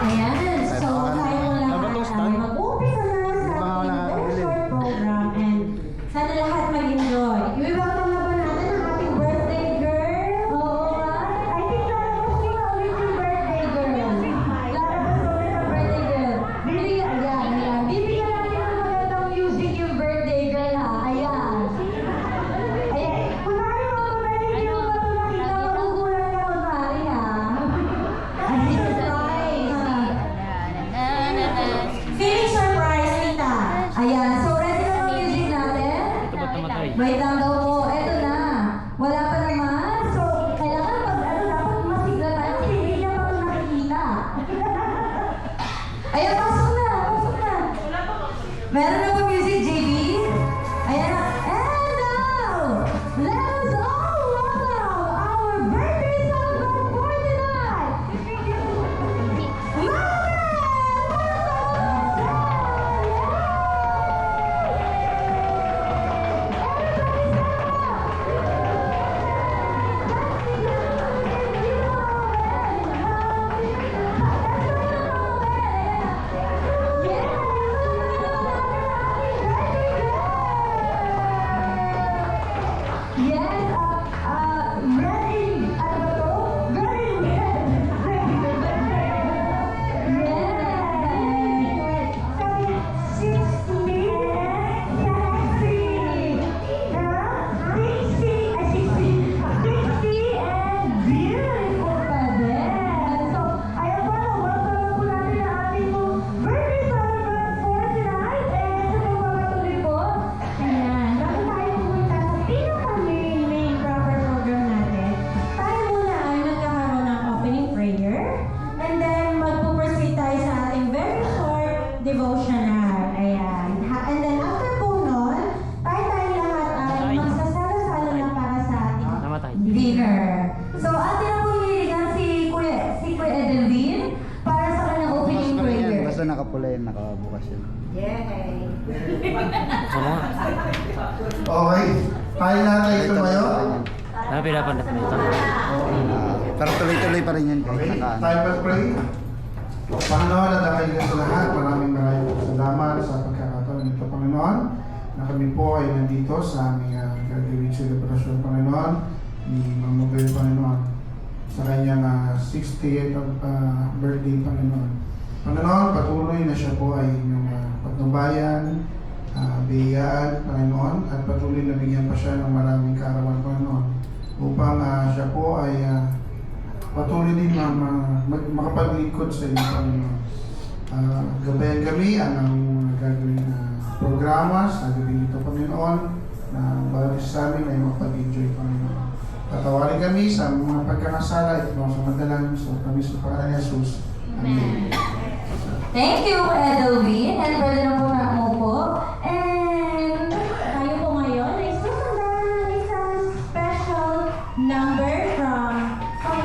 Ayan, so tayo lahat ay mag-umpisa na sa ating very short program and sana lahat mag-enjoy. I-welcome na ba natin ang ating birthday girl? Oo, I think lalabas ko na ulit yung birthday girl. Lalabas ulit ang birthday girl. Bibigyan natin ng magandang music yung birthday girl ha. Ayan. Ayan. Kunwari mo, hindi mo ba ito nakita? Magugulat ka kunwari ha. Ay, surprise. Feeling surprise, Tita. Ayan, so ready na ang music natin? Wait lang daw po, eto na. Wala pa naman. So, kailangan pag dapat masigla tayo kasi hindi niya pa ito nakikita. Ayan, pasok na. Meron na po music, JB? Ayan na. And now, let us all welcome our birthday celebrant for tonight. Yes, ready, ano ba to? Very red. Yes. Sabi, 60 and sexy. 60 and beautiful pa din. So, ayan po, welcome po natin ang ating birthday celebrant for tonight. And sa pagpapatuloy po, ayan, bago tayo pumunta sa pinaka-main proper program natin, tayo muna ay magkakaroon ng opening prayer. And then, magpo-proceed tayo sa ating very short devotional. Ayan. And then, after po nun, tayo lahat ay magsasalo-salo na para sa ating dinner. So, atin na po hiligan si Kuya Edelvin para sa kanyang opening prayer. Basta nakapula yun, nakabukas yun. Yay! Okay, tayo na tayo tumayo. Pero tuloy-tuloy pa rin yun Okay, kahit naka. tayo mag-pray. Panginoon, at dahil sa lahat, maraming salamat sa pagkakataon nito, Panginoon, na kami po ay nandito sa aming gagawin celebration, Panginoon, ni Mang Nobel, Panginoon, sa kanyang 60th birthday, Panginoon. Panginoon, patuloy na siya po ay inyong patnubayan, biyayaan, Panginoon, at patuloy na bigyan pa siya ng maraming kaarawan, Panginoon, upang siya po ay patuloy din makapaglingkod sa inyo, Panginoon. Gabi ang aming mga gagawin na programa sa gabi ito, Panginoon, na bawat isa sa amin ay makapag-enjoy, Panginoon. Patawarin kami sa mga pagkakasala at mga sumadalangin sa kami sa pangalan ni Jesus. Amen. Thank you, Edelvin. And pwede na po na umupo. And tayo po ngayon ay susundan ng isang special number from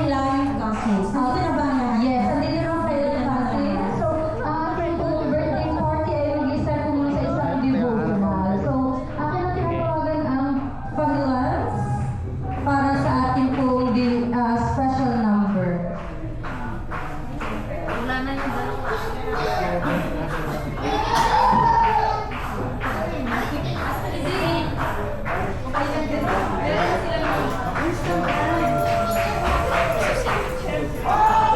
Live Cousins. Nandito na ba na? Yes, nandito na kayo ng Cousins. So, ang aking po birthday party ay mag-start po muna sa isang devotional. So, akin na tinatawagan ang pag-lance para sa ating po special number. Wala na yung dalawa. Oh!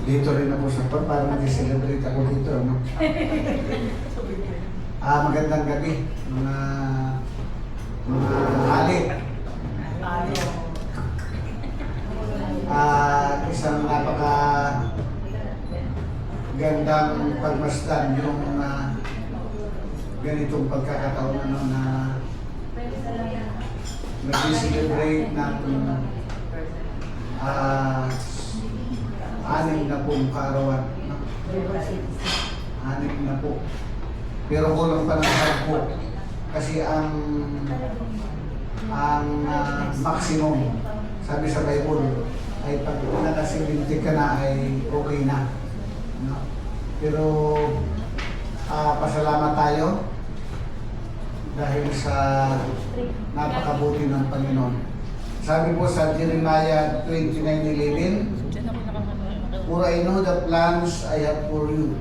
Dito rin ako sa parang nag-celebrate ako dito, no? Magandang gabi, mga hali. Isang napaka gandang pagmasdan yung ganitong pagkakataon na nag-celebrate ng 6 na pong kaarawan. No? 6 na po. Pero kulang pa ng 10 kasi ang maximum, sabi sa Bible, ay pag naka-70 ka na ay okay na. No? Pero pasalamat tayo dahil sa napakabuti ng Panginoon. Sabi po sa Jeremiah 29:11, "For I know the plans I have for you,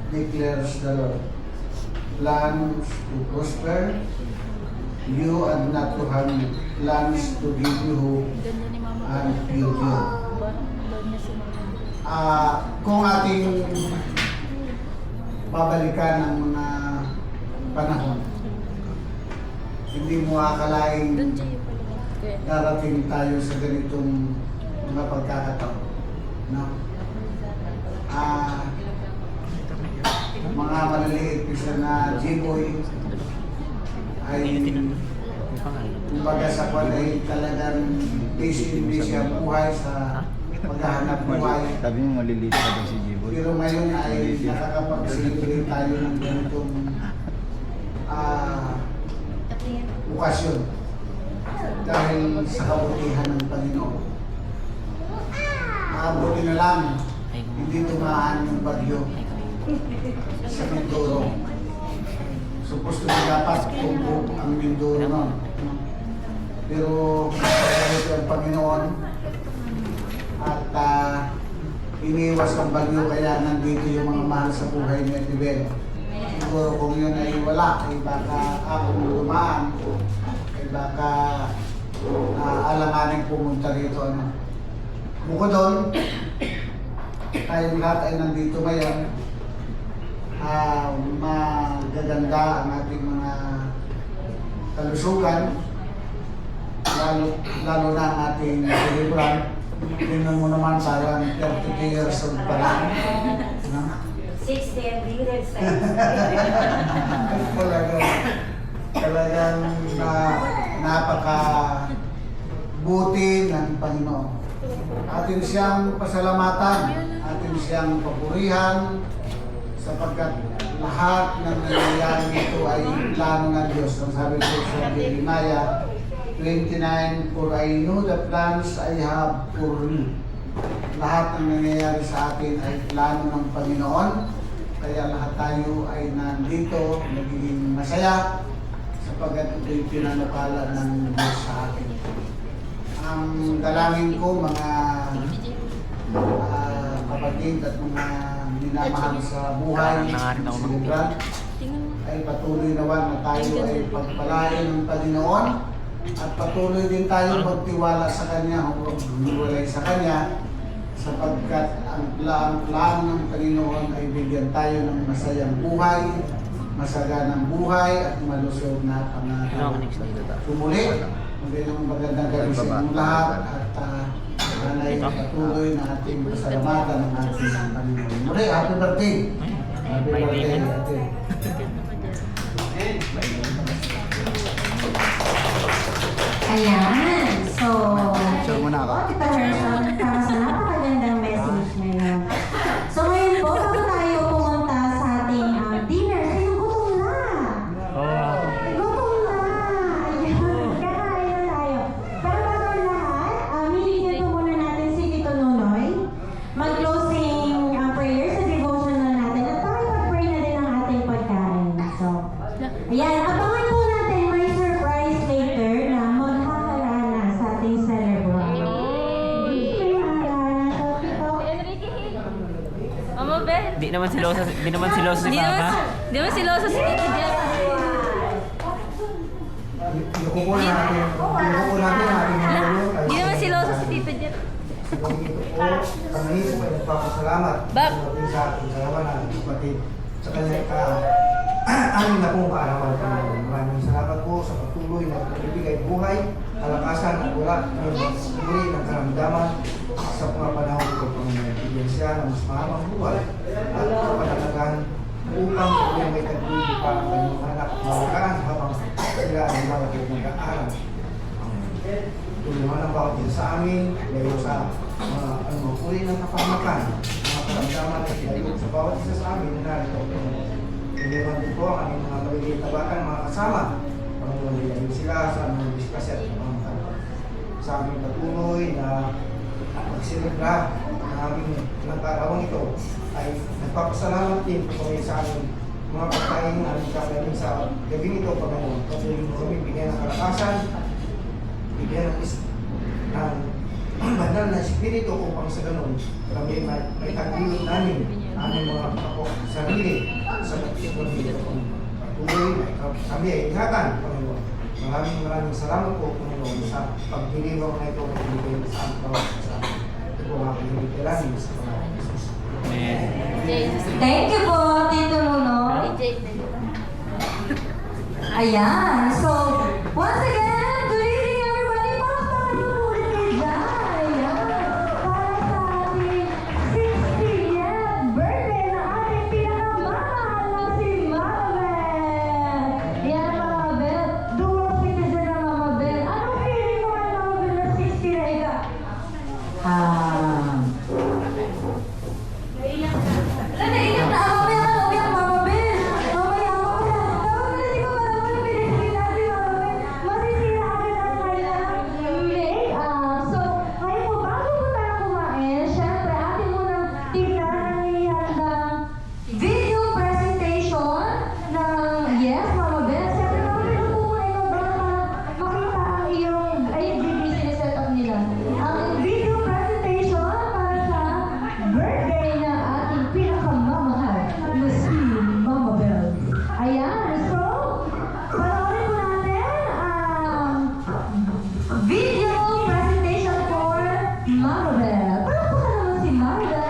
declares the Lord. Plans to prosper you and not to harm you. Plans to give you hope and future." Kung ating babalikan ng mga panahon, hindi mo akalain darating tayo sa ganitong mga pagkakataon. No? Mga maliliit isa na G-boy ay kumbaga sa kwan ay talagang busy ang buhay sa paghahanap buhay. Sabi mo maliliit pa daw si Jiboy. Pero ngayon ay nakakapag-celebrate tayo ng ganitong okasyon dahil sa kabutihan ng Panginoon. Buti na lang, hindi tumaan yung bagyo sa Mindoro. Supposed to be dapat tumbok ang Mindoro nun. Pero nagkaroon ang Panginoon at iniwas ang bagyo kaya nandito yung mga mahal sa buhay ni Edibel. Siguro kung yun ay wala, ay baka akong dumaan, ay baka alanganin pumunta rito. Ano. Bukod doon, tayong lahat ay nandito ngayon, magaganda ang ating mga kalusugan, lalo na ang ating celebran. Tingnan mo naman, parang 32 years old pa lang. No? 60 every year. Talagang napaka-buti ng Panginoon. Atin siyang pasalamatan, atin siyang papurihan, sapagkat lahat ng nangyayari nito ay plano ng Diyos. Ang sabi ko sa Jeremiah 29, "For I know the plans I have for you." Lahat ng nangyayari sa atin ay plano ng Panginoon. Kaya lahat tayo ay nandito, nagiging masaya, sapagkat ito'y pinanukala ng Diyos sa atin. Ang dalangin ko, mga kapatid at mga minamahal sa buhay, celebran, ay patuloy naman na tayo ay pagpalain ng Panginoon at patuloy din tayo magtiwala sa Kanya, huwag humiwalay sa Kanya, sapagkat ang plano ng Panginoon ay bigyan tayo ng masayang buhay, masaganang buhay at malusog na pangarap. Sumuli, magandang magandang gabi sa inyong lahat at sana'y patuloy na ating pasalamatan ng ating Panginoon. Muli, happy birthday! Happy birthday, ate. Ayan. So, Show mo na ako. Tita Herson, para sa napakagandang message ngayon. So, ngayon po, bago tayo pumunta sa ating dinner, ayun, gutom na. Gutom na. Ayun, kakain na tayo. Pero bago ang lahat, hiligyan po muna natin si Tito Nonoy. Mag-closing prayer sa devotional natin. At pakipag-pray na din ang ating pagkain. So, ayan, abangan po natin may surprise later na maghaharana sa ating celebrant. May haharana to, Tito. Mama Beth. Di naman siloso si Papa. Di naman siloso si Tito Jeff. Iukukuha natin ang ating mga Di naman siloso si Tito Jeff. Gawin ito po, kami po ay nagpapasalamat Bak. sa ating dalawa na kapatid sa kanyang amin na pong kaarawan Panginoon. Maraming salamat po sa patuloy na pagbibigay buhay, kalakasan at wala ng uri ng karamdaman sa mga panahon ito, Panginoon. Bigyan siya ng mas mahabang buhay at kapanalagan upang tuloy may taglubi pa ang kanyang anak at malakaan habang sila ay malaki mag-aaral. Tulungan ang bawat isa sa amin, ngayon sa mga uri ng kapamakan, mga karamdaman at ilayo sa bawat isa sa amin na narito. Tulungan din po ang aming mga maliliit na bata, mga kasama. Panginoon, ilayo sila sa mga diskusya at kapamakan. Sa aming patuloy na magsilibra ng aming nagkarawang ito, ay nagpapasalamat din po kami sa aming mga pagkain na aming kakainin sa gabing ito, Panginoon. Patuloy mo kami bigyan ng kalakasan, bigyan ng banal na espiritu upang sa ganun kami may tagilid namin aming mga sarili sa pagkikita ito. Patuloy kami ay ingatan, Panginoon. Maraming salamat po, Panginoon, sa pagdiliwang na ito at ibigay sa aming bawat sa amin. Ito po mga pinibigay namin sa Panginoon Jesus. Amen. Thank you po, Tito Nuno. Ayan. So, once again, good evening everybody. Palakpakan niyo po ulit kay Jai. Ayan. Para sa ating 60th birthday na ating pinakamamahal na si Mama Bel. Yan Mama Bel. Dual citizen na Mama Bel. Anong feeling mo kay Mama Bel na 60 na ika? Naiiyak na ako. Mamaya ka na umiyak, Mama Bel. Mamaya ako na. Dapat hindi ko malaman na pinigil natin, Mama Bel. Masisira agad ang kanilang make-up. So, ngayon po, bago po tayo kumain, syempre, atin munang tignan ang ihandang video presentation ng Yes, Mama Bel. Syempre, Mama Bel, upo muna ikaw doon para makita ang iyong, ayun, video sineset up nila. Ang video presentation para sa birthday na ating pinakamamahal na si Mama Bel. Ayan, so, panoorin po natin ang video presentation for Mama Bel. Palakpakan naman si Mama Bel.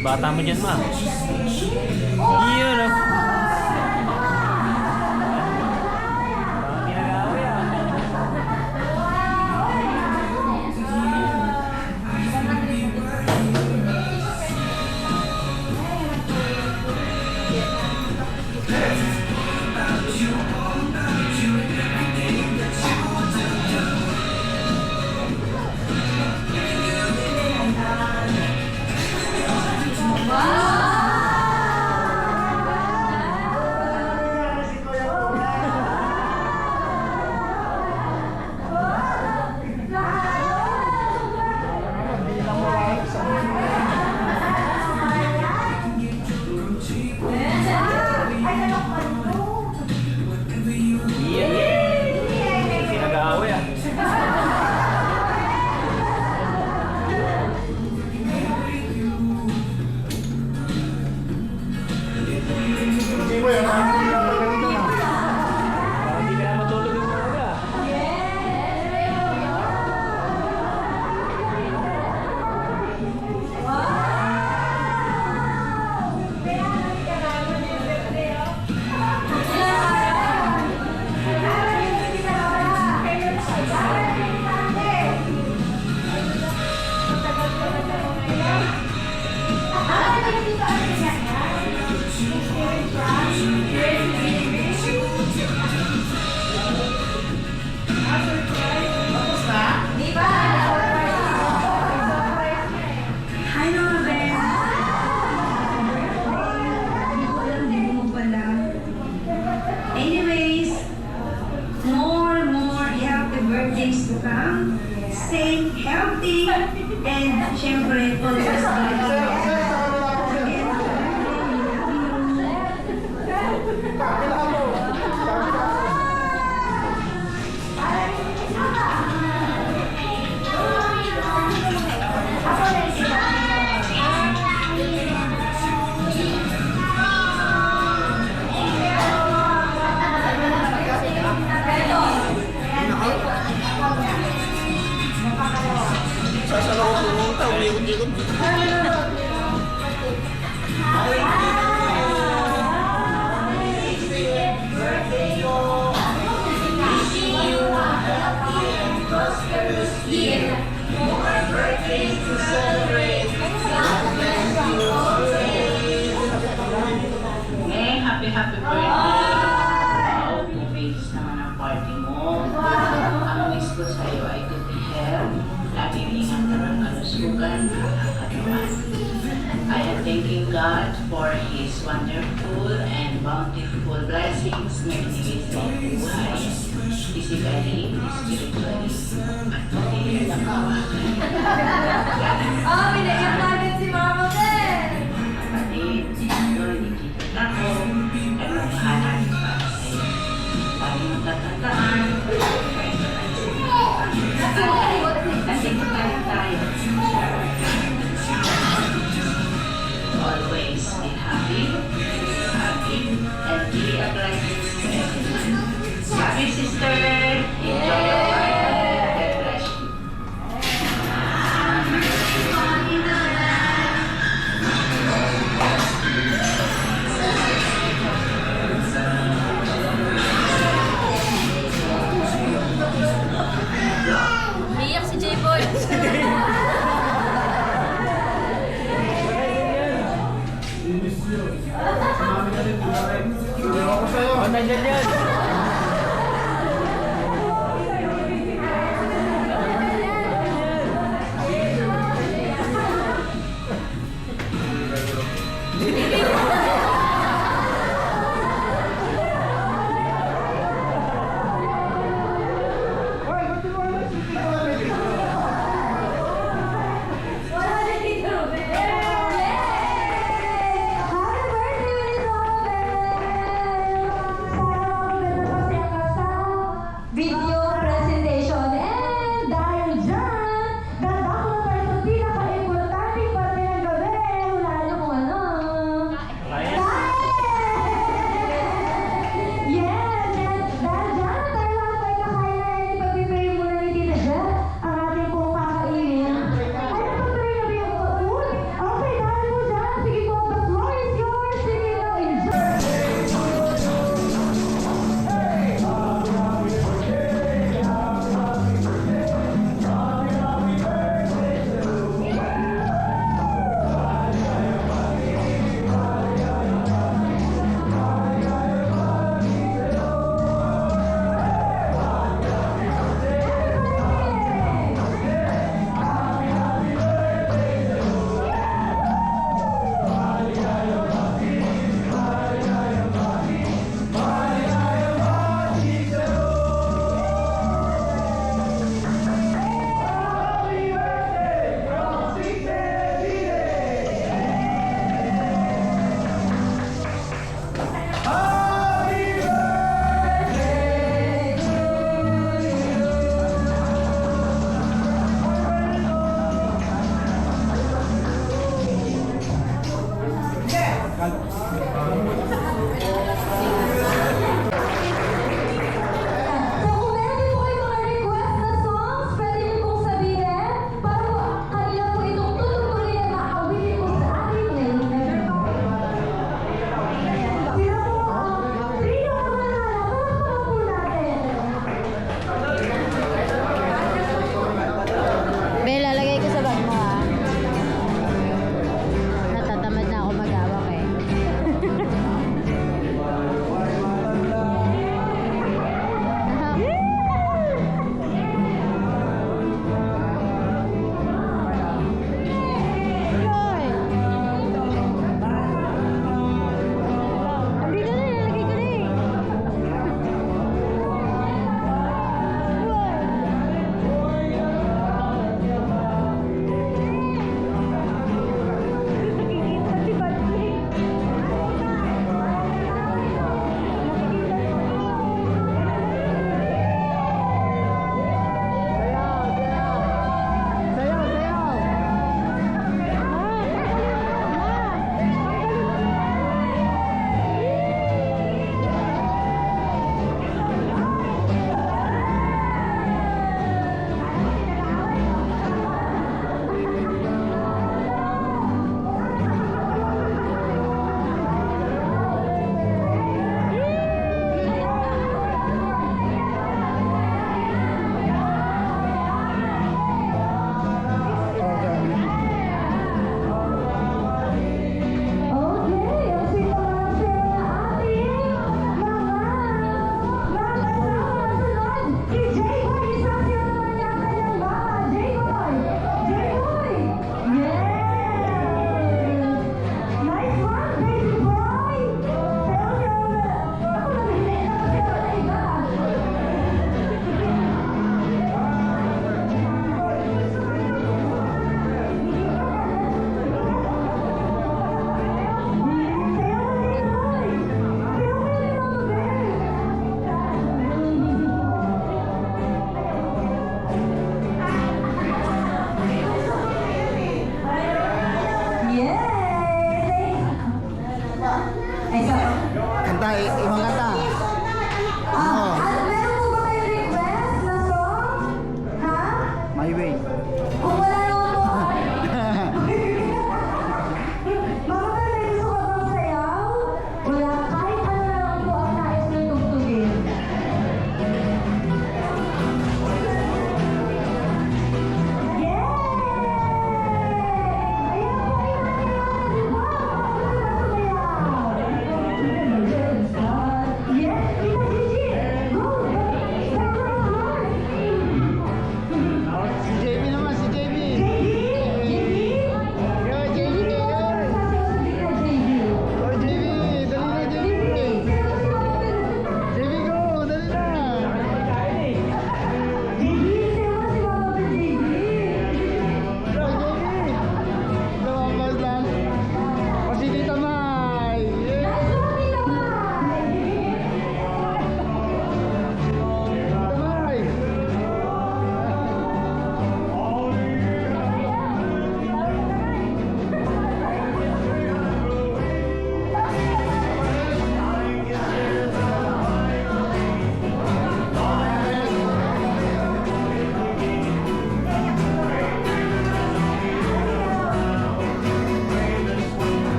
Bata mo dyan, ma. Yun, oh. Parang ginagawa yan. Wow! thanking God for His wonderful and bountiful blessings na binigay sa iyong buhay, physically, spiritually, at pati nakawakan. Oh, pinaiyak namin si Mama Ben! Kapatid, Lord, ikikita ako, at magbahala ko para sa iyo. Lagi mong tatataan, kahit wala kasi tayo tayo. Always be happy, and be a blessing to everyone. Happy sister, enjoy your life. God bless you. Iyak si J-Boy. Oh, nandiyan yan. Wala na dito, Ruben! Yay! Happy birthday, Miss Ruben! Sana maganda pa siya sa video presentation. And dahil dyan, ganda ko na tayo sa pinaka-importanting parte ng gabi. Wala niyo kung ano.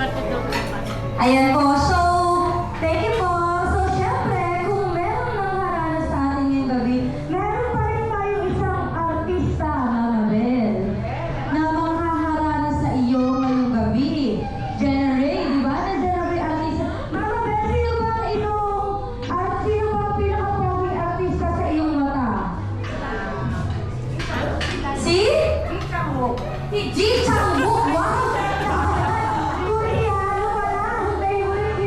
matutulog pa. Ayan po, so, thank you po. So, syempre, kung meron ng harana sa atin ngayong gabi, meron pa rin tayong isang artista, Mama Bel, na manghaharana sa iyo ngayong gabi. Jenna Ray, di ba? Nandiyan na ba yung artista? Mama Bel, sino ba ang iyong, at sino ba ang pinakapoging artista sa iyong mata? Si? Si Ji Chang-wook. Wow! Koreano pala ang favorite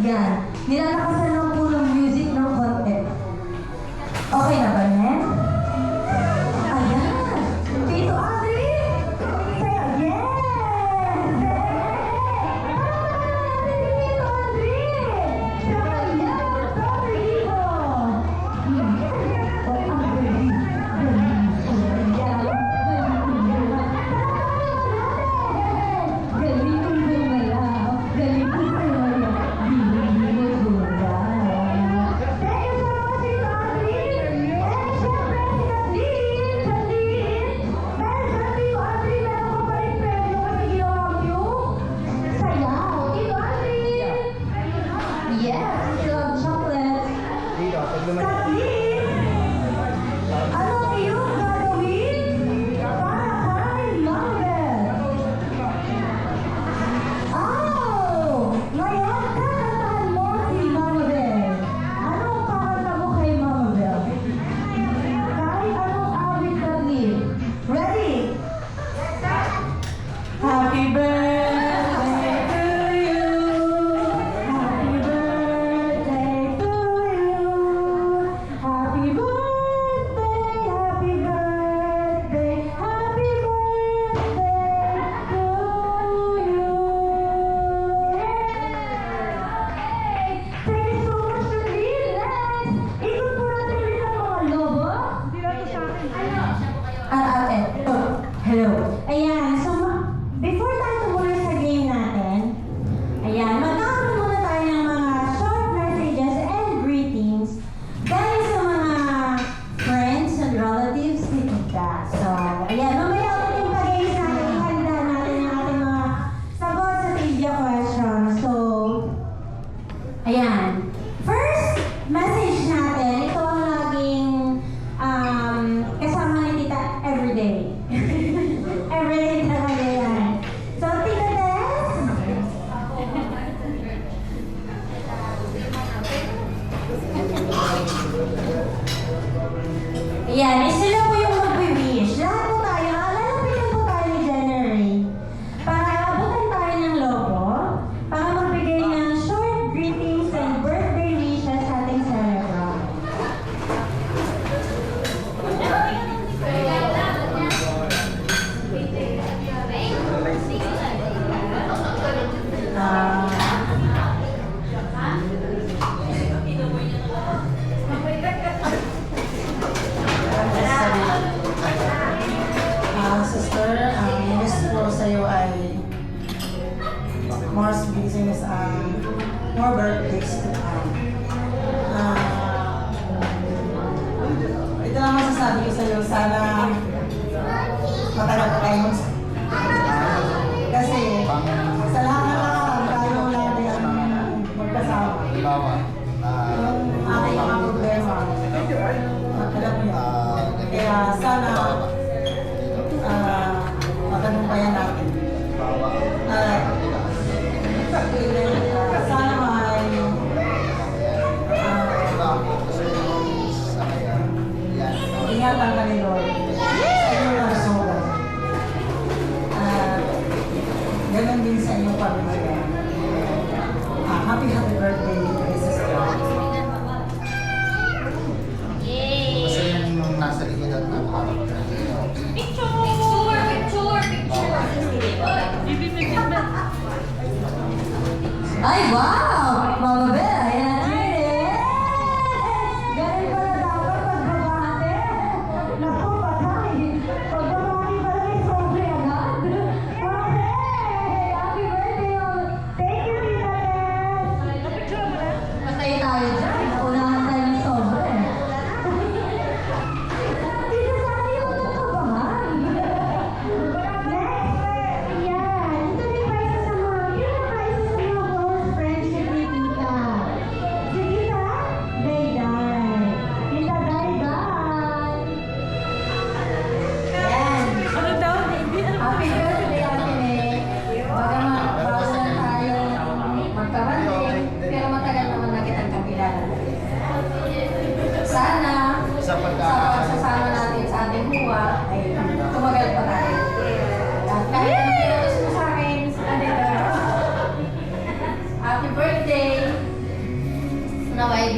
Yan. Nilalakasan lang po ng music ng konti. Okay na ba, Nen? Ayan. Tito Audrey! Sa'yo, yes! Tito Audrey! Saka yan, Brother Ivo! Oh, ang galing. Galing gumalaw. Galing gumalaw. Galing gumalaw. Thank you so much, Tito Audrey! And syempre, si Kathleen! Kathleen! Dahil sa Tito Audrey, meron ko pa rin premyo kasi ginawa mo yung sayaw. Tito Audrey! Yes, she loves chocolate. Kathleen! Anong iyong gagawin para kay Marvel? Oh! Ngayon, kakantahan mo si Marvel. Anong kakanta mo kay Marvel? Kahit anong awit, Kathleen. Ready? Happy birthday to you. Happy birthday to you. Happy birthday, happy birthday, happy birthday to you. Thank you so much, Kathleen. Next, ikot po natin ulit ang mga lobo. Ate. Oh, hello. Ayan, so before tayo tumuloy sa game natin, ayan, magkakaroon muna tayo ng mga short messages and greetings galing sa mga friends and relatives ni Tita. So, ayan, mamaya ulit yung pag-iis natin, ihanda natin yung ating mga sagot sa trivia question. So, ayan. First message natin, ito ang laging kasama ni Tita everyday. Everyday talaga yan. So, Tita Tess? Yan, sila po yung mag-wish. Lahat po tayo, lalapitan po tayo ni January para abutan tayo ng logo, para magbigay ng short greetings and birthday wishes sa ating celebrant. Sister, ang wish ko sa'yo ay more business, more birthdays to come. Ito lang masasabi ko sa'yo, sana matagal pa kayo kasi sa lahat ng tayo lagi ang magkasama. Halimbawa, Yung aking mga problema, alam mo yun. Kaya sana matagumpayan natin. Sana ay ingatan ka ni Lord sa inyong kalusugan. Ganon din sa inyong pamilya. Happy birthday, Princess Lord. kasi yung nasa likod at nakaharap ka. Ay, wow! Mama Bel, ayan natin eh! Ganun pala dapat pagbabate. Naku, patay! Pagbabate pala may sobre agad. Okay! Happy birthday! Thank you, Tita Tess! Patay tayo dyan. Naunahan tayo ng sobre. Tita Sally, huwag kang kabahan. Next! Ayan! Ito yung prizes sa mga close friendship ni Tita.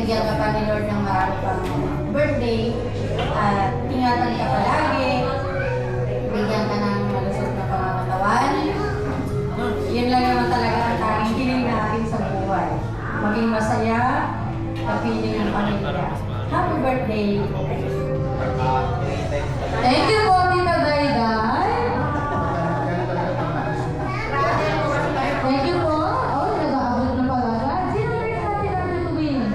bigyan ka pa ni Lord ng marami pang birthday at ingatan ka palagi, bigyan ka ng malusog na pangangatawan. Yun lang naman talaga ang tanging hiling natin sa buhay. Maging masaya, kapiling ng pamilya. Happy birthday! Thank you po, Tita Dayday. Thank you po. Oh, nag-aabot na pala. Sino na rin natin ang tutuwin?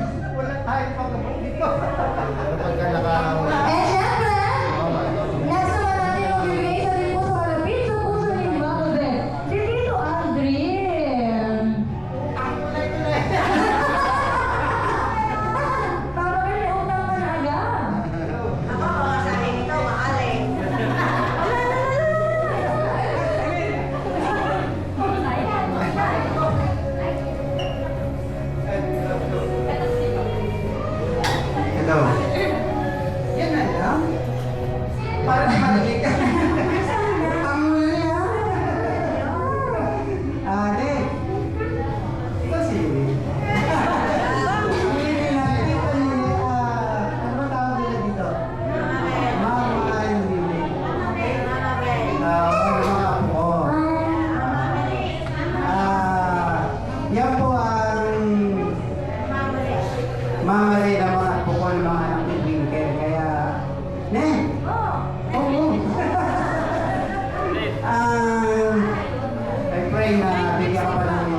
Pagka nakahawak. Eh, syempre, nasa naman natin yung bibigay sa rin po sa malapit sa puso ni Mamo din. Si Tito Aldrin. Tama rin, may utang ka na agad. Ako, mga sa akin ito, maaling. Hello. Yan na lang. Para di malagay ka. Ang ate. Ito si Hindi natin dito ni ano ba tawag nila dito? Mama yung Lili. Mga apo. Yan po ang Mama Ray ng mga apo ko ng mga anak ni Winker. Kaya, Oo. I pray na bigyan ka pa ng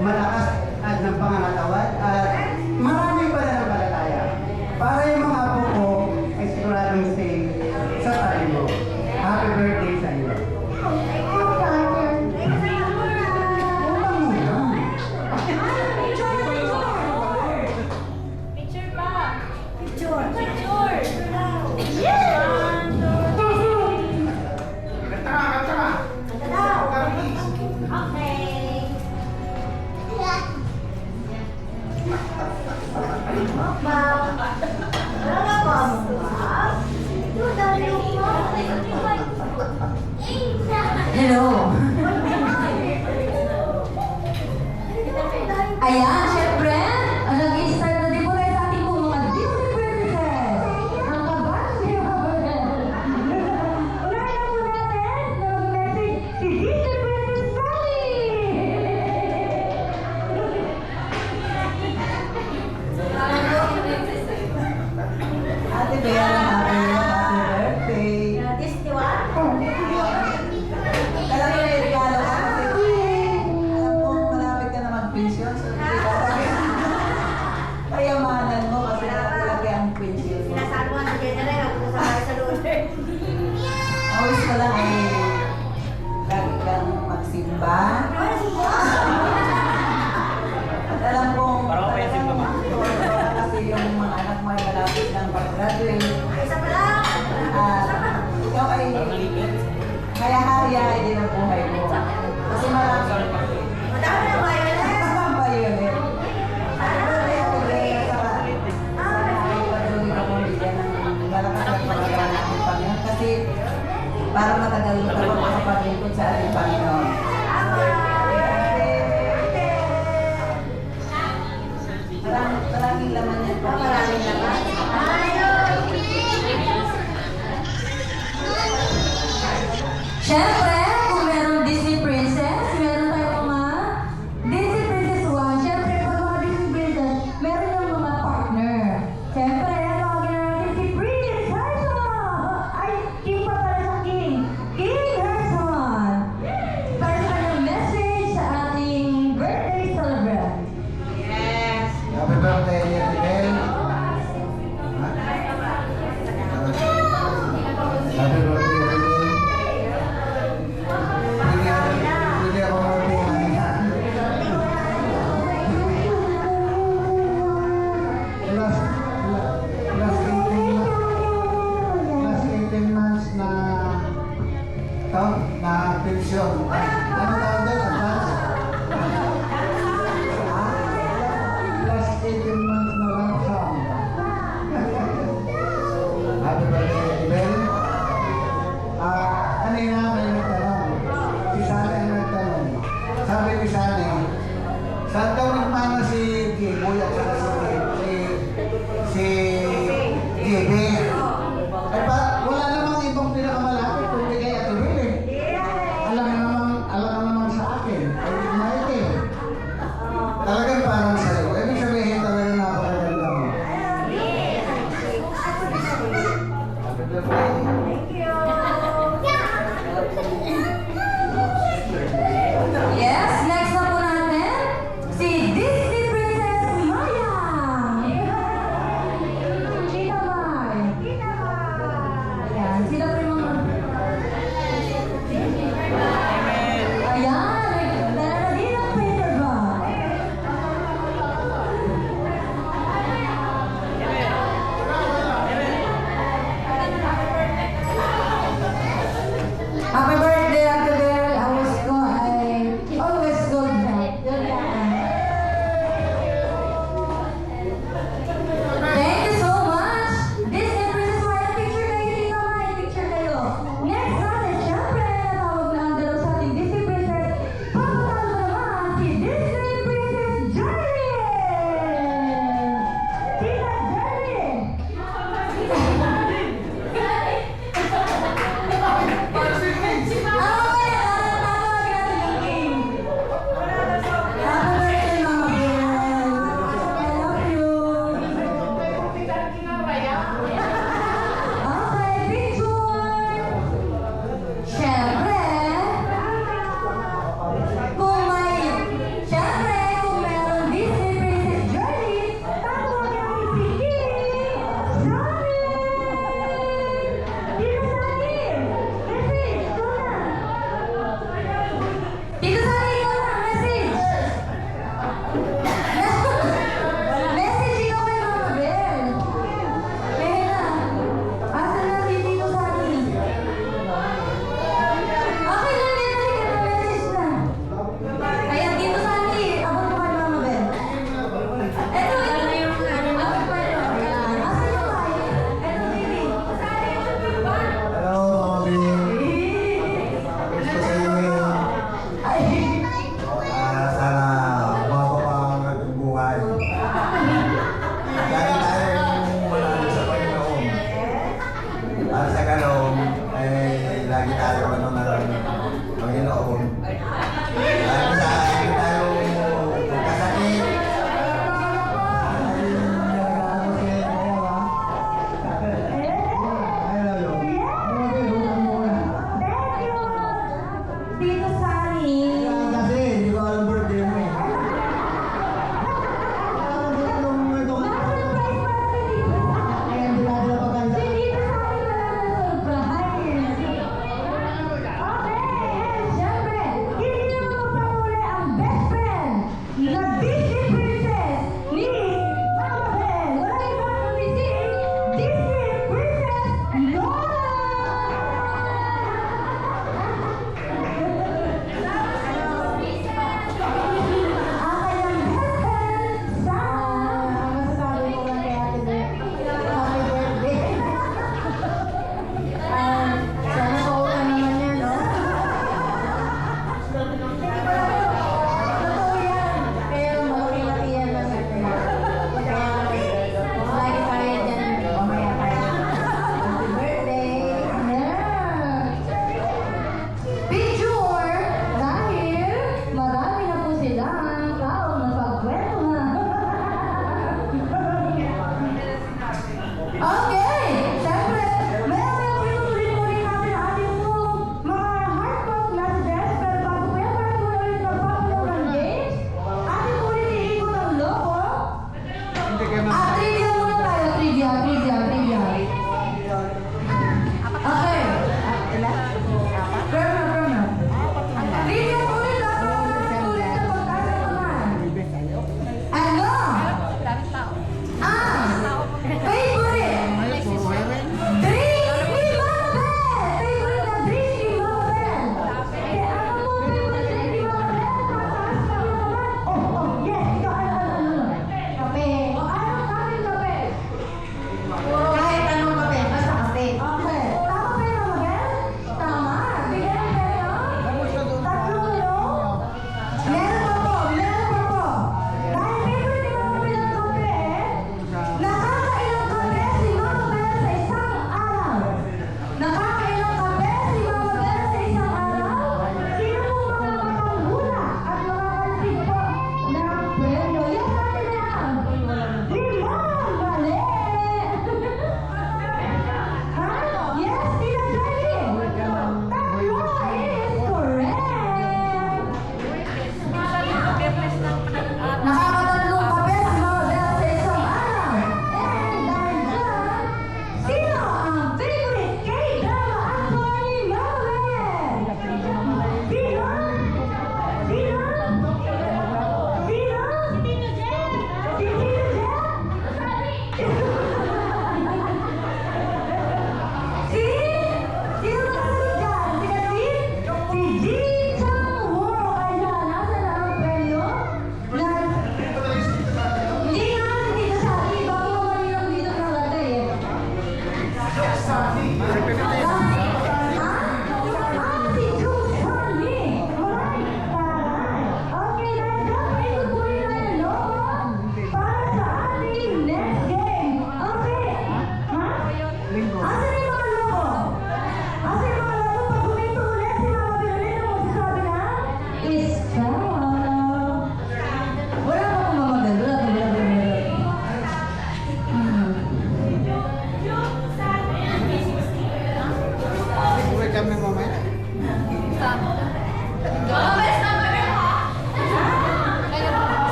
malakas at ng pangangatawan at marami pa na ng palataya. Para yung mga apo ko ay siguradong stay sa tayo mo. Happy birthday sa iyo. Utang mo yan. Picture pa. Picture. Picture. Okay. Hello. Ayan, syempre, nag-i-start na din po tayo sa ating mga Disney princesses. Ang kabati. Unahin na po natin na mag-message si Disney Princess Sally. Ate Bea, happy birthday. Alam mo yung regalo ko kasi alam ko malapit ka na mag-pension. So, kayamanan mo kasi nakalaki ang pension mo. Always ko lang ay lagi kang magsimba. At alam kong kasi yung mga anak mo ay malapit ng pag-graduate. At ikaw ay kaya hariya din ang buhay mo. Kasi marami. Madami na violet. Violet. Birthday ako rin sa patuloy ka mo bigyan ng malakas at magagawa natin Panginoon. Kasi para matagal ka pa makapaglingkod sa ating Panginoon. Maraming laman yan. Maraming laman. Syempre, kung merong Disney Princess, meron tayong mga Disney Princess 1. Syempre, pag mga Disney Princess, meron yung mga partner. Syempre, tawagin na natin si Prince Herson! Ay, King pa pala sa King. King Herson! Para sa kanyang message sa ating birthday celebrant. Happy birthday, Ate Bel. Happy birthday, Ate Bel. Hindi ako marunong last 18 months na pensyon. Ano tawag doon? Advance? Last 18 months na lang sum. Happy birthday, Ate Bel. Kanina may nagtanong. Si Sally ang nagtanong. Sabi ni Sally, saan daw nagmana si Giboy at saka si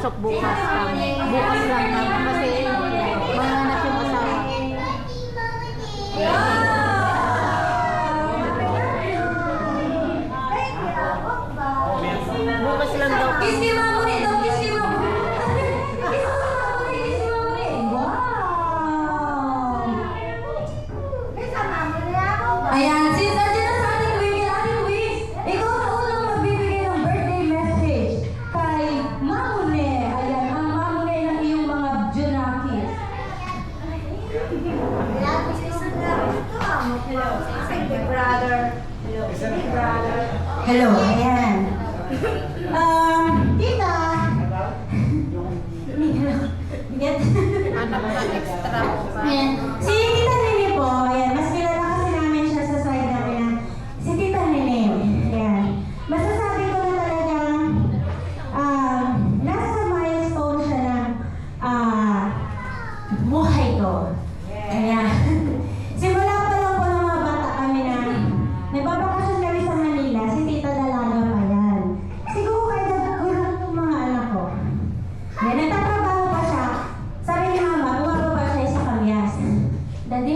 papasok bukas kami. Bukas lang kami kasi manganap yung asawa. Bukas lang daw. Kiss ni Mamo nito, kiss ni Mamo. Kiss ni Mamo ni, kiss ni Mamo ni. Wow! Ayan, since nandiyan na sa ating Twinkle, Ate Luis, ikaw na unang magbibigay ng birthday message kay Mamune. Ayan, ang Mamune ng iyong mga Junakis. Hello, ayan. Tita. Anak ka extra po ba? Ayan. Si Tita Nene po, ayan, mas kilala kasi namin siya sa side namin na si Tita Nene. Ayan. Masasabi ko na talagang nasa milestone siya ng buhay ko. Ayan. Simula pa lang po ng mga bata kami na nagbabakasyon kami sa Manila, si Tita Dalaga pa yan. Siguro kahit nagkulang yung mga anak ko. Ayan, nagtatrabaho pa siya. Sabi ni Mama, gumagawa pa siya sa kamyas. Dati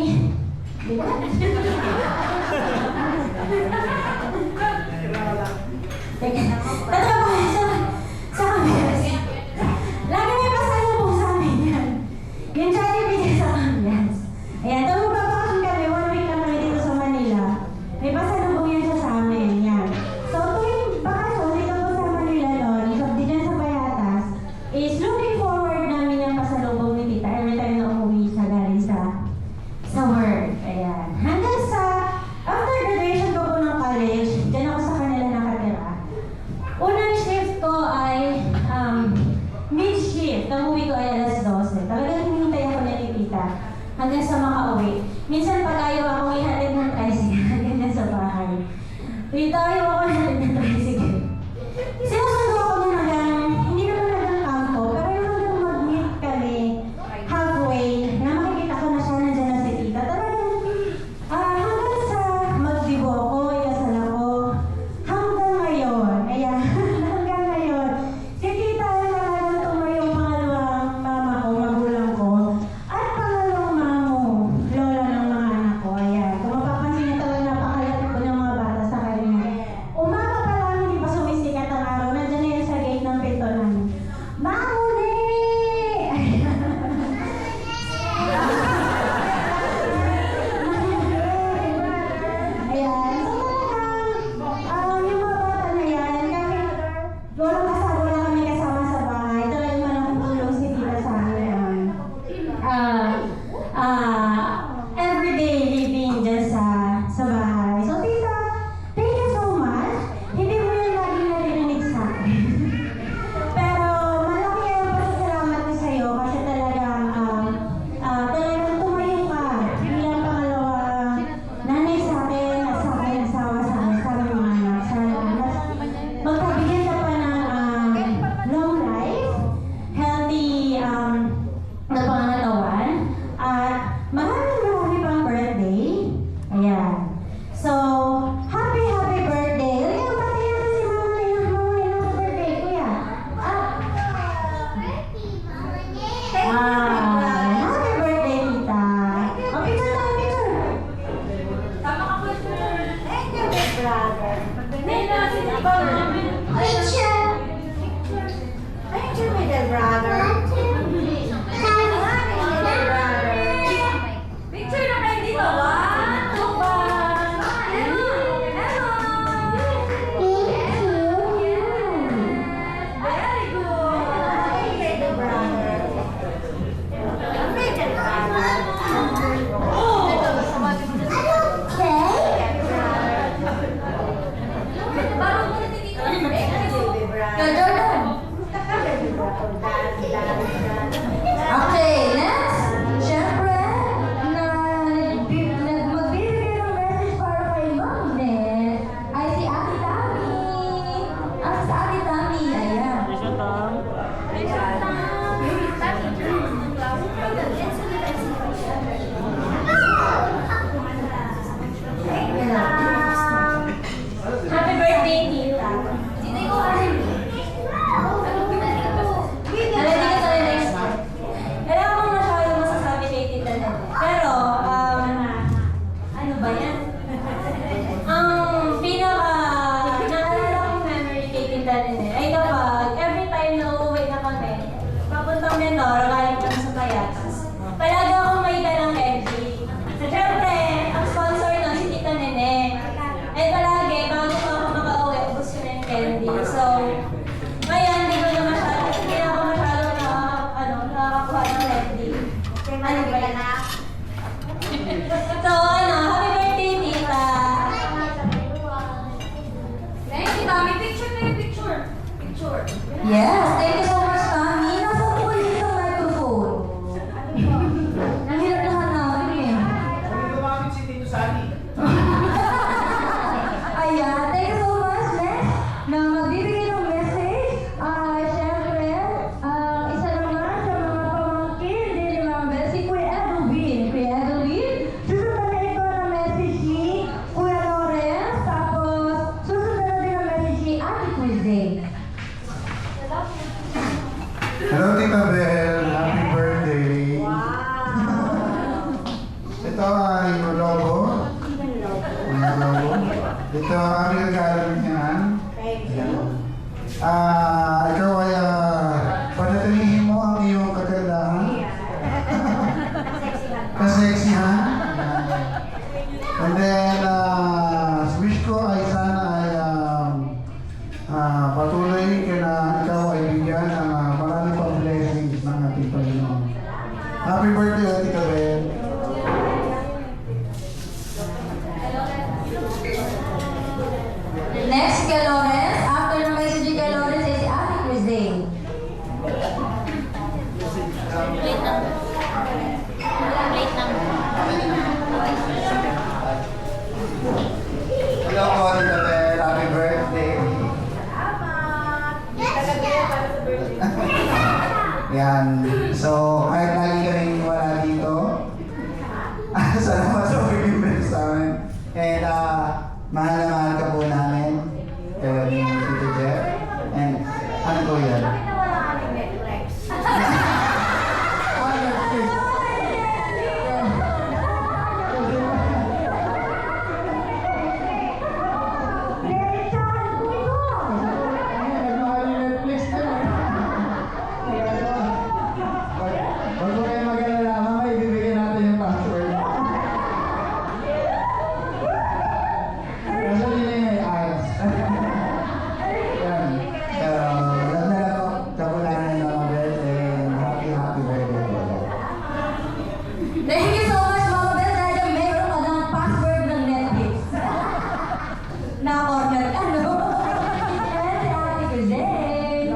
Yes, thank you so much, Mami. Nasa po kayo yung microphone. Nahirap na hanapin eh. Gumamit si Tito Sally. Ayan, thank you so much, Next, na magbibigay ng message. Siyempre, isa naman sa mga pamangkin din ni Mama Bel, si Kuya Edwin. Kuya Edwin, susunod na ito ng message ni Kuya Lawrence, tapos susunod na din ang message ni Ate Tuesday. Hello, Tita Bel. Happy birthday. Ito ay logo. Ang logo. Ito ang aming regalo niyan. Ikaw ay panatilihin mo ang iyong kagandahan. Kaseksihan. And then, wish ko ay sana ay patuloy ka na ikaw ay bigyan ng marami pang blessings ng ating Panginoon. Happy birthday, Tita Bel. Next kay Lawrence, after ng message kay Lawrence ay si Ate Tuesday. Late lang. Late lang. Hello po, Tita Bel. Happy birthday. Yan. So, kahit lagi ka rin wala dito, salamat sa pag-invest sa amin. And, mahal na mahal ka po namin. Kayo ni Tito Jeff. And, ano po yan? Huwag po kayo mag-alala, mama, ibibigyan natin yung password. Kaso yun yung may ayos. Yan. Pero, love na lang po. Kapulanan ng mga best and happy birthday po. Thank you so much, Mama Bel, dahil mayroon ka ng password ng Netflix. Na-corner ka, no? And si Ate Tuesday.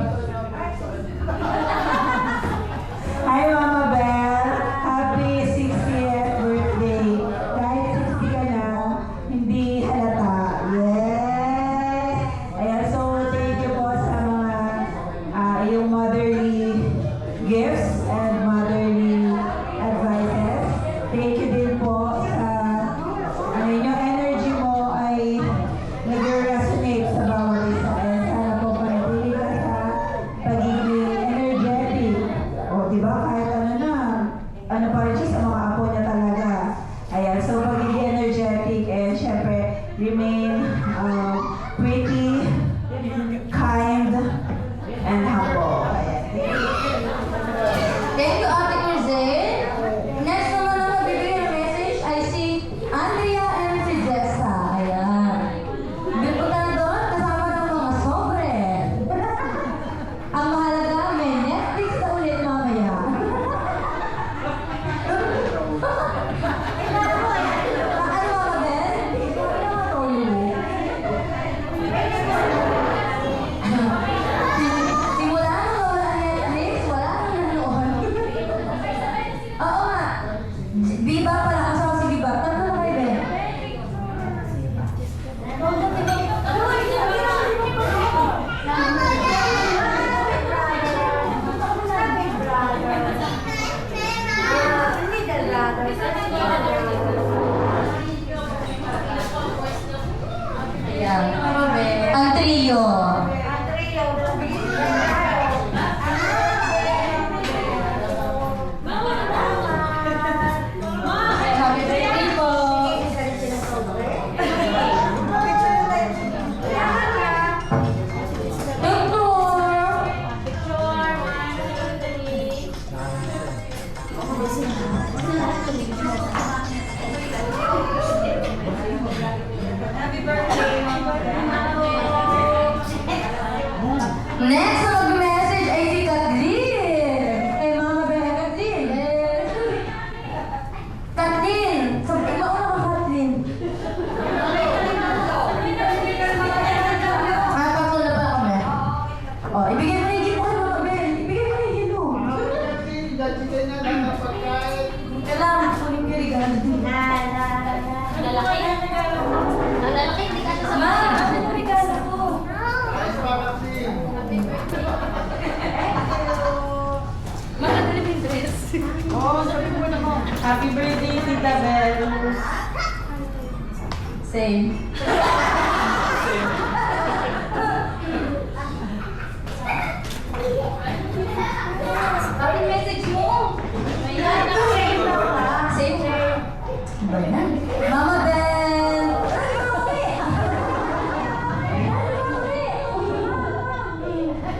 Hi, Mama Bel. Happy 60th birthday. Kahit 60 ka na, hindi halata. Yes! Ayan, so thank you po sa mga iyong motherly gifts and motherly advices. Thank you din po sa yung energy mo ay nag-resonate sa bawat isa. And sana po panatili ka sa pagiging energetic. O, di ba? Kahit ano pa rin siya sa mga apo niya talaga. Ayan, so pagiging energetic and syempre remain pretty, kind, and humble. Ayan. Thank you, Ate Tuesday. Next naman na magbibigay ng message ay si Andrea and si Jessa. Ayan. Bito na doon, kasama ng mga sobre. Ang mahalaga, may Netflix na ulit mamaya. Ano Mama Bel? Simula Ma, ano yung regalo ko? Ma, nadali mo yung dress. Oo, sabi mo na mo. Happy birthday, Tita Bel. Same. Bakit message mo? Ayan, same na ka. Same. Ba yan? Mama Bel!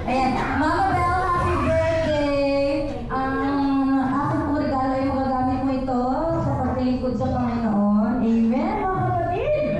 Ayan, Mama Bel, happy birthday! Ang aking pong regalo ay magagamit mo ito sa paglilingkod sa Panginoon. Amen, mga kapatid!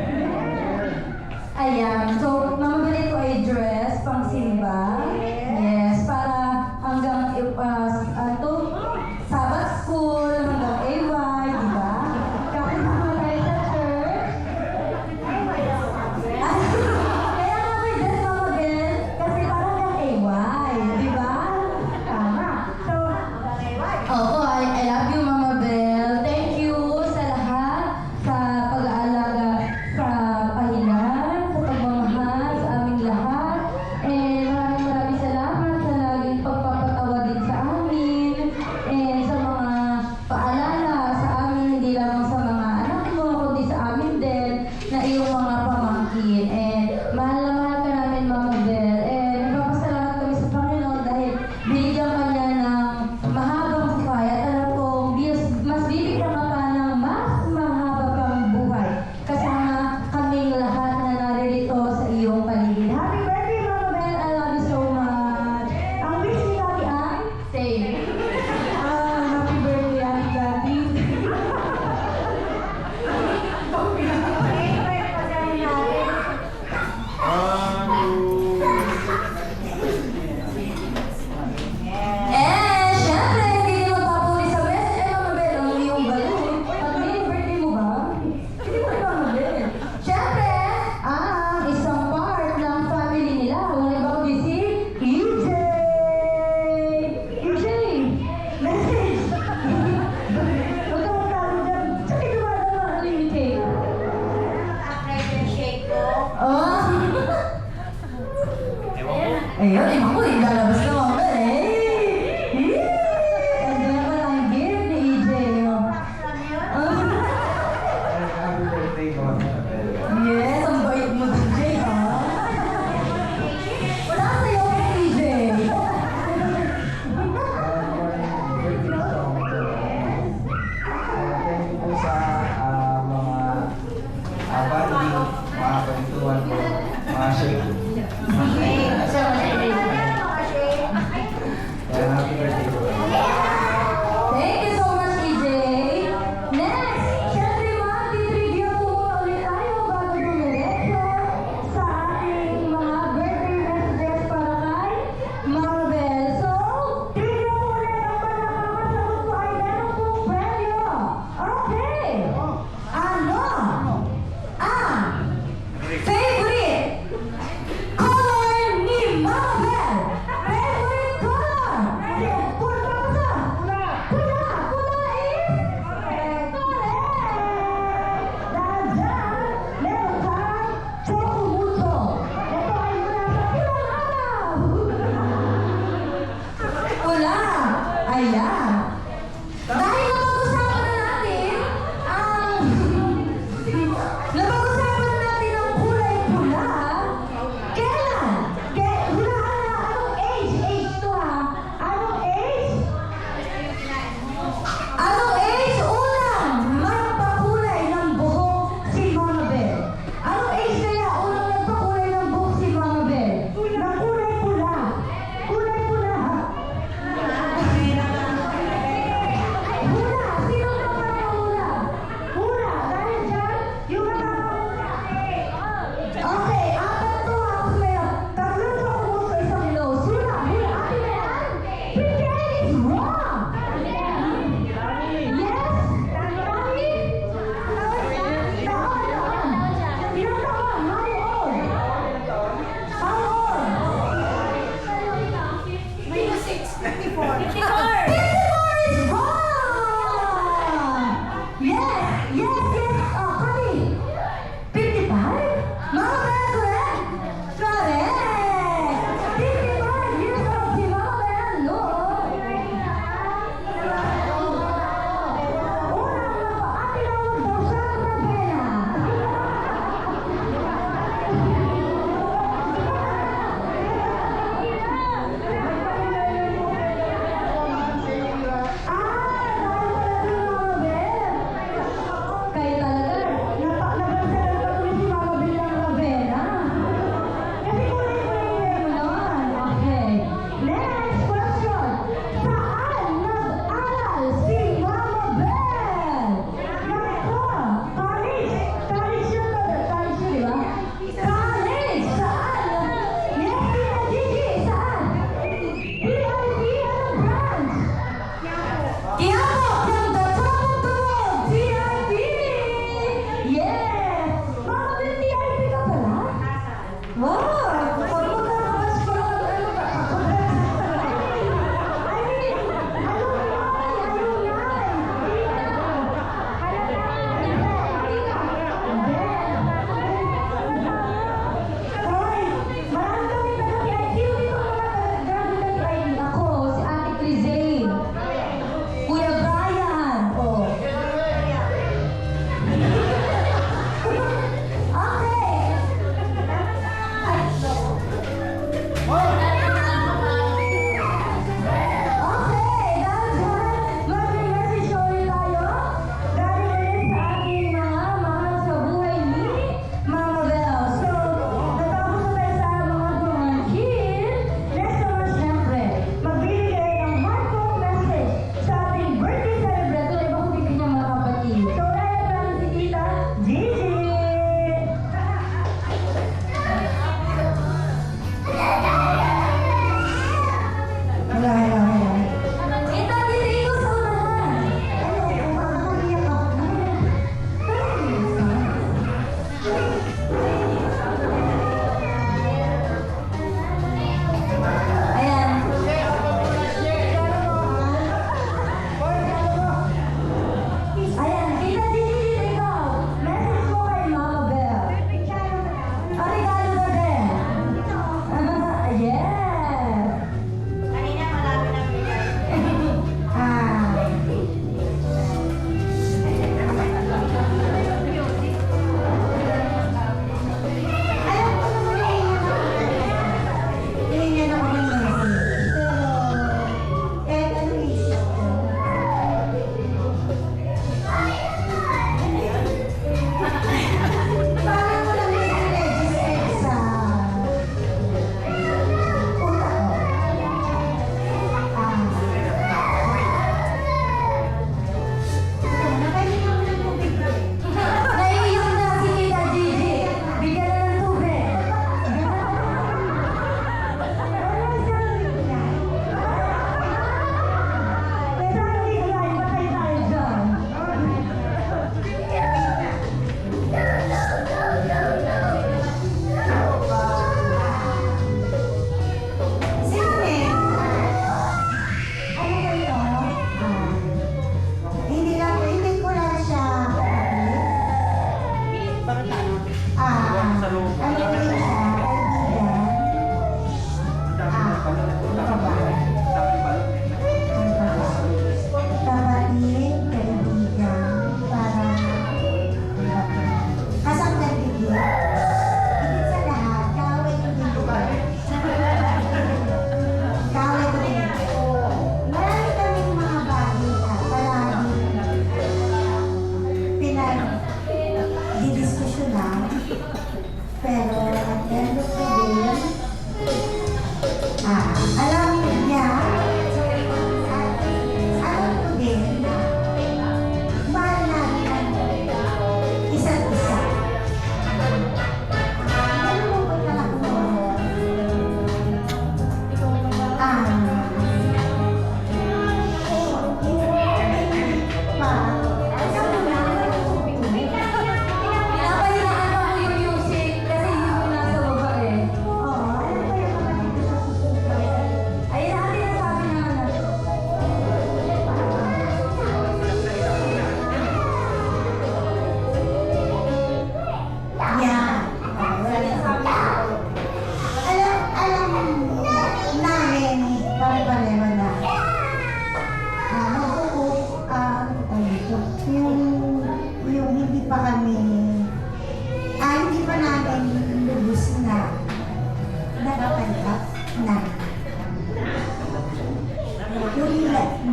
Mabilat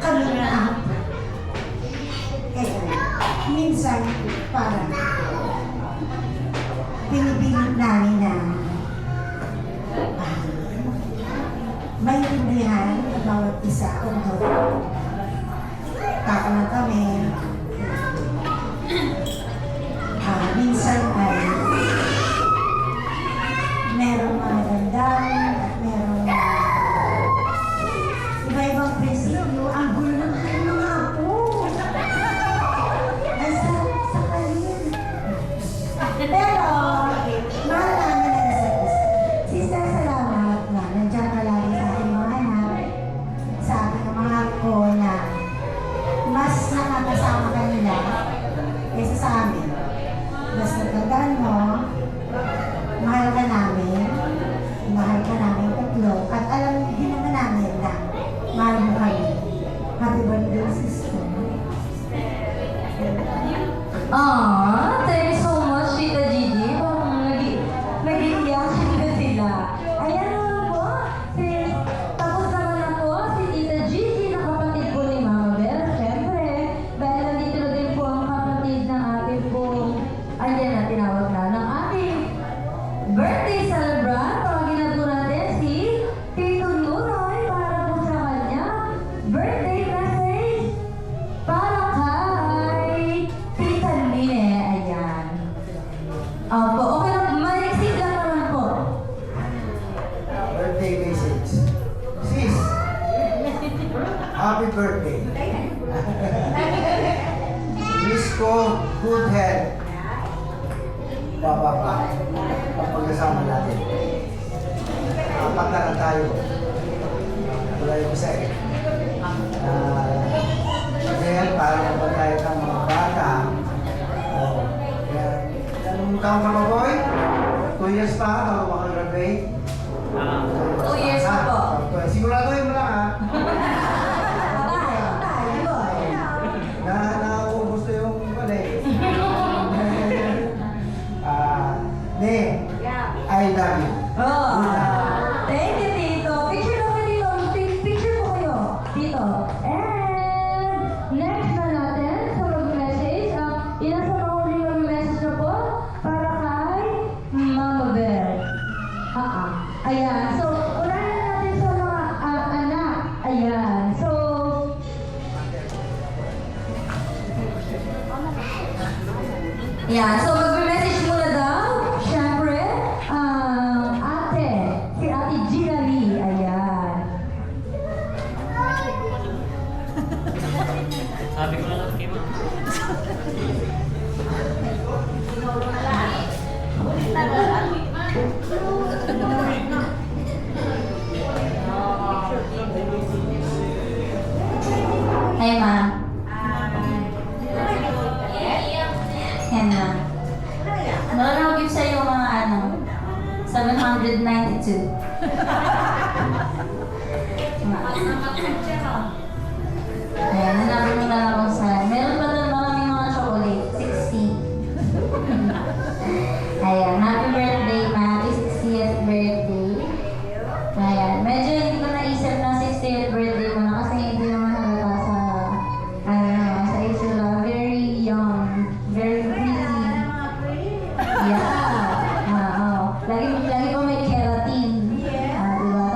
kami na apat. Kaya, minsan, parang pinipilit namin na maintindihan ang bawat isa kung tako na kami. Minsan ay merong mga damdamin at merong iba-ibang prinsipyo. Ang gulo ng mga apo. Nasa sa kalin. Pero, mahal namin ang isa't isa. Sister, salamat na nandiyan ka lagi sa ating mga anak, sa ating mga ako na mas nakakasama kanila kaysa sa amin. Mas nagandaan mo, mahal ka namin tatlo, at alam din naman namin na mahal mo kami. Happy birthday, sister. Thank you so much, Tita Gigi. Parang nag-iiyak na sila. Ayan naman po, tapos naman na po si Tita Gigi na kapatid po ni Mama Bel. Siyempre, dahil nandito na din po ang kapatid ng ating po, ayan na, tinawag na, ng ating birthday celebrant. Tawagin na po natin si Tito Nunoy para po sa kanya birthday message para kay Tita Line. Ayan. Opo, okay lang. Maiksi lang naman po. Birthday message. Sis, happy birthday. Wish ko good health. Bababa. Pagkasama natin. Apat na lang tayo. Wala yung isa eh. Dahil para mapagkaya ng mga bata. Kaya, anong taong ka ba, boy? 2 years pa bago makagraduate? 2 years pa po. Siguraduhin mo lang ha. Nauubos na yung pala eh. Ne, I love you. Thank you, Tito. Picture na kayo dito. Picture po kayo. Tito. And next na natin sa mag-message. Inasa mga uling mag-message na po para kay Mama Bel. Ayan. So, unahin na natin sa mga anak. Ayan. So, yeah, so mag-message muna daw, syempre, si Ate Gina Lee, ayan. Sabi ko lang kay Ma'am. Hey, Ma. Yan na. Meron ako gift sa'yo mga 792. Ayan, hanapin mo na lang kung saan. Meron pa doon maraming mga chocolate. 60. Ayan, happy birthday, Ma. Happy 60th birthday. Ayan, medyo hindi ko naisip na 60th birthday mo na kasi hindi naman halata sa isula. Very young, very pretty. Yeah. Lagi pa may keratin. Diba?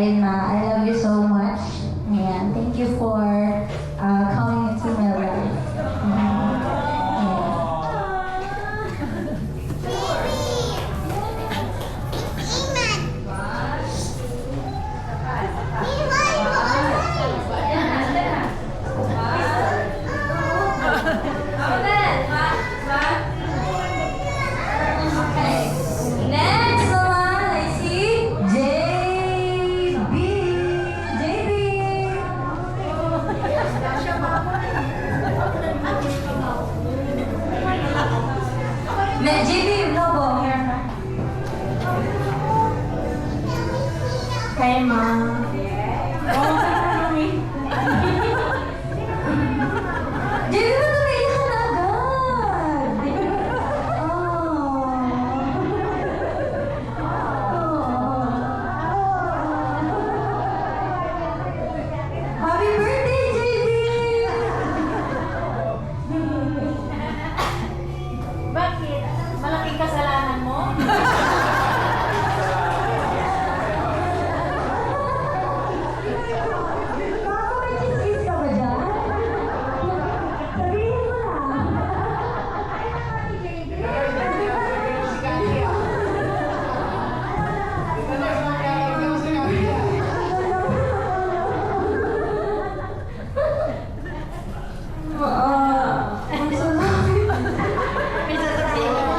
Ayun ma, I love you so much. Ayan, thank you for coming into my life. Ayan. Next naman ay si JB. JB. JB, Lobo. Kay ma. JB, ba't umiiyak ka na agad? Happy birthday, JB! Bakit? Malaking kasalanan mo? Baka may chismis ka ba dyan? Sabihin mo lang. Ang salamat. May sasabihin ka ba?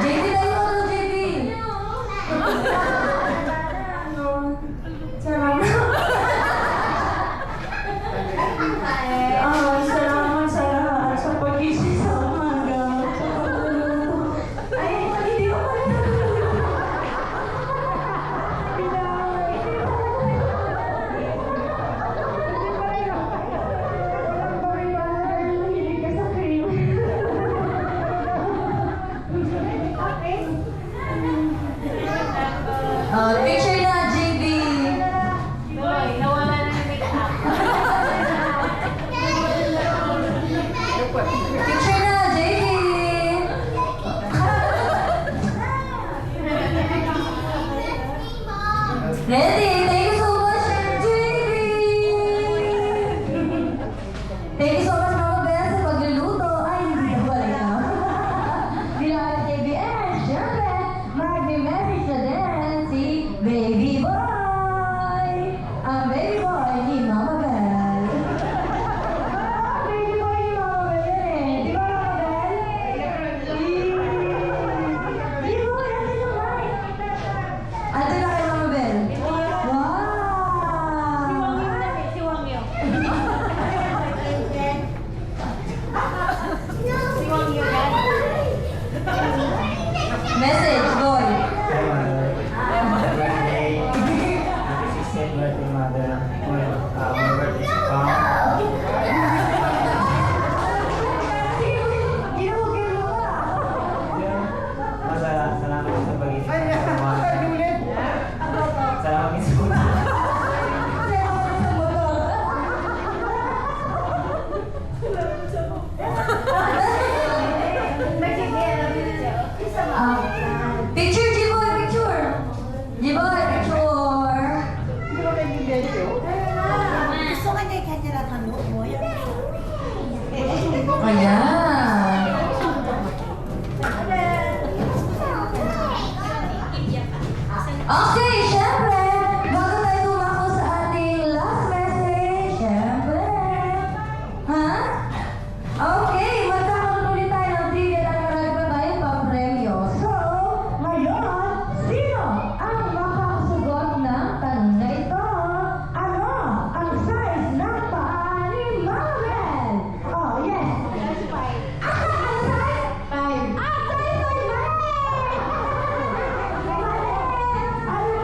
JB, tayo mo to, JB. Salamat. Salamat sa lahat sa pag-isip sa umaga. Sa pagluluto. Ay, hindi ko pa rin picture na, JB. Tuloy, nawala na yung make-up. Picture na, JB. Ready? Thank you so much, JB. Thank you so much, Mama Bel, sa pagluluto. Ay, hindi na pala ikaw. Bilang JB, syempre, mag-message na din si Baby Boy. Ang Baby Boy ni Mama Bel. Baby Boy ni Mama Bel yan eh. Di ba, Mama Bel? Baby Boy, natin yung mic. Ito na kay Mama Bel. Wow! Si Wang Yo. Si Wang Yo yan. Message, boy. Happy birthday. Happy 16th birthday, mother. My birthday is come. Ginugil mo ka. Salamat sa pag-isip. Salamat sa Picture, G-boy, picture. G-boy, picture. Gusto ka niya kanya lang ang note mo. Ayan. Okay, syempre, bago tayo tumako sa ating last message, syempre. Ha? Okay, magkakaroon ulit tayo ng trivia at marami pa tayong papremyo. So, ngayon, sino ang makakasagot ng tanong na ito? Ano ang size ng paa ni Marvel? Oh, yes. Ang size? 5. Ang size 5 na! Ano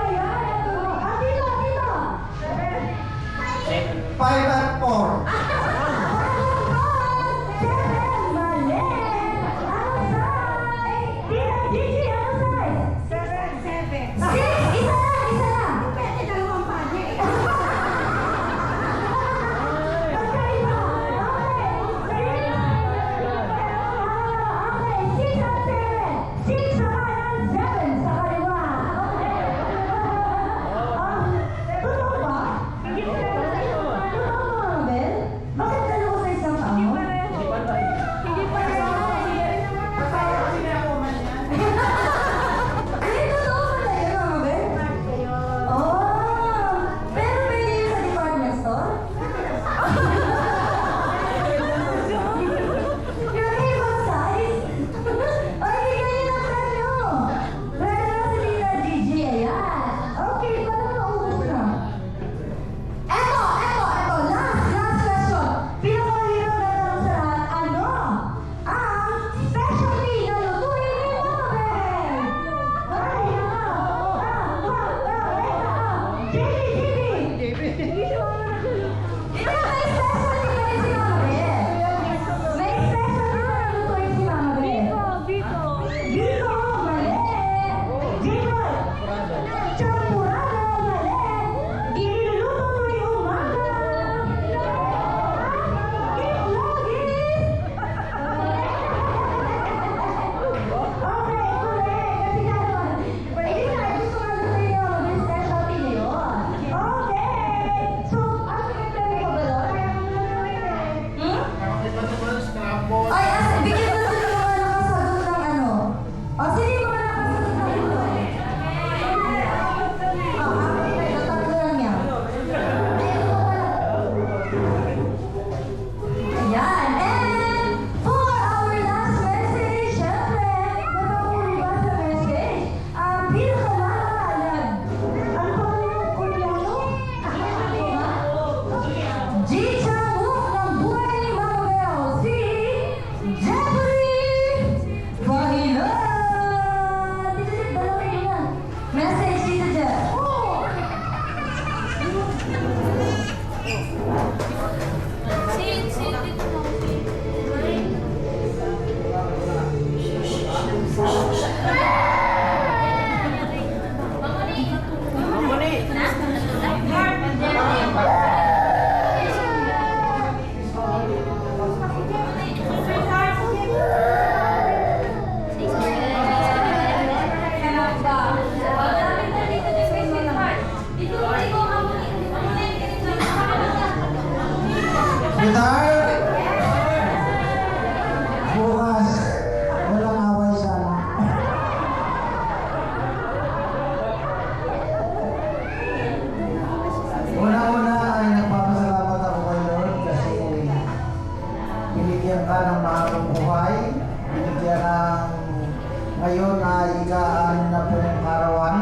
ngayon ay ika-6 na pong karawan.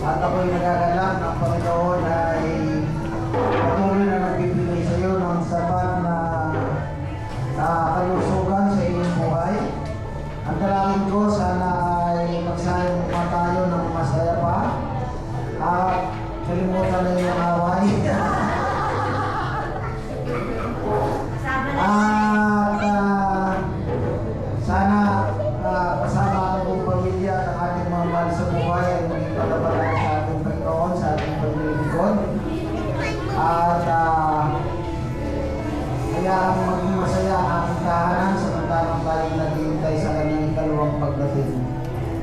At ako'y nagagalak ng Panginoon ay patuloy na nagbibigay sa iyo ng sapat na kalusugan sa iyong buhay. Ang dalangin ko sana ay magsayang tayo ng masaya pa at kalimutan na yung away. At sana kasama ang buong pamilya at ang ating mga mahal sa buhay ay maging patabalan sa ating Panginoon, sa ating paglilingkod. At kaya ang maging masaya ang ating tahanan samantalang tayong naghihintay sa kanyang ikalawang pagdating.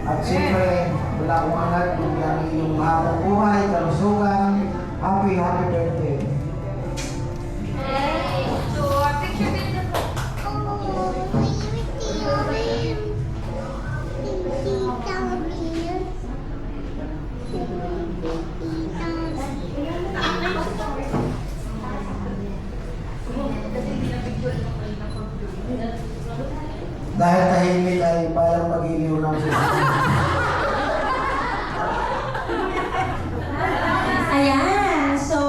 At siyempre, wala akong angat kung ang iyong mahabang buhay, kalusugan. Happy birthday! Dahil tahimik ay parang mag-iliw ng susunod. Ayan, so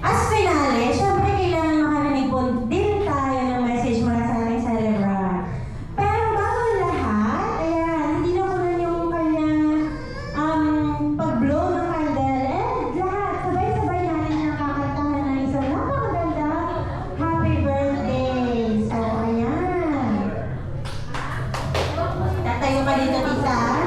as finale, syempre kailangan makarinig po din tayo ng message mula sa ating celebrant. Pero bago ang lahat, ayan, hindi na ko na yung kanyang pag-blow ng candle and lahat, sabay-sabay natin nakakantahan ng isang napakaganda happy birthday. So ayan. Tatayo ka dito, Tisa.